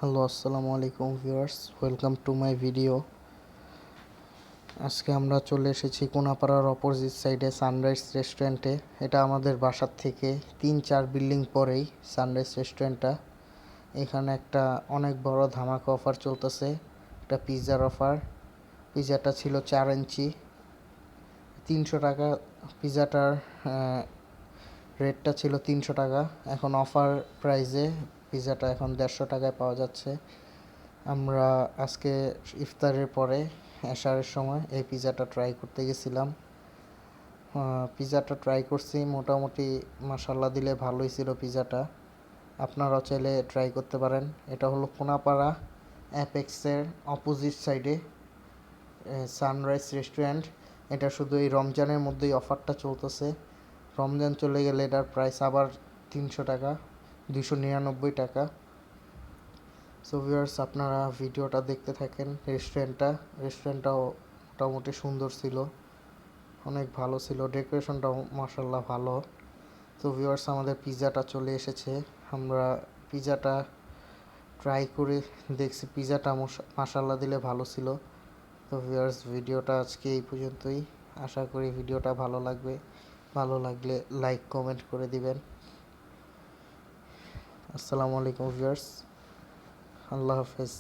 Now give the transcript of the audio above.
Hello, আসসালামু আলাইকুম viewers, welcome to my video. আজকে আমরা চলে এসেছি কোনাপাড়ার অপোজিট সাইডে সানরাইজ রেস্টুরেন্টে। এটা আমাদের বাসার থেকে 3-4 বিল্ডিং পরেই সানরাইজ রেস্টুরেন্টটা। এখানে একটা অনেক বড় ধামাকা অফার চলতেছে, একটা পিৎজার অফার। পিৎজাটা ছিল 4 ইঞ্চি, 300 টাকা। পিৎজাটার রেটটা ছিল 300 টাকা। এখন অফার প্রাইজে পিৎজাটা এখন 150 টাকায় পাওয়া যাচ্ছে। আমরা আজকে ইফতারের পরে এশারের সময় এই পিৎজাটা ট্রাই করতে গেছিলাম। পিৎজাটা ট্রাই করছি, মোটামুটি মাশাল্লাহ দিলে ভালোই ছিল পিৎজাটা। আপনারাও চাইলে ট্রাই করতে পারেন। এটা হলো কোনাপাড়া অ্যাপেক্সের অপোজিট সাইডে সানরাইজ রেস্টুরেন্ট। এটা শুধু এই রমজানের মধ্যেই অফারটা চলতেছে। রমজান চলে গেলে এটার প্রাইস আবার 300 টাকা, 299 টাকা। সো ভিউয়ার্স, আপনারা ভিডিওটা দেখতে থাকেন। রেস্টুরেন্টটাও মোটামুটি সুন্দর ছিল, অনেক ভালো ছিল, ডেকোরেশনটাও মাশাল্লাহ ভালো। তো ভিউয়ার্স, আমাদের পিৎজাটা চলে এসেছে। আমরা পিৎজাটা ট্রাই করে দেখছি, পিৎজাটা মাশাল্লাহ দিলে ভালো ছিল। তো ভিউয়ার্স, ভিডিওটা আজকে এই পর্যন্তই। আশা করি ভিডিওটা ভালো লাগবে। ভালো লাগলে লাইক কমেন্ট করে দিবেন। আসসালামু আলাইকুম ভিউয়ার্স, আল্লাহ হাফেজ।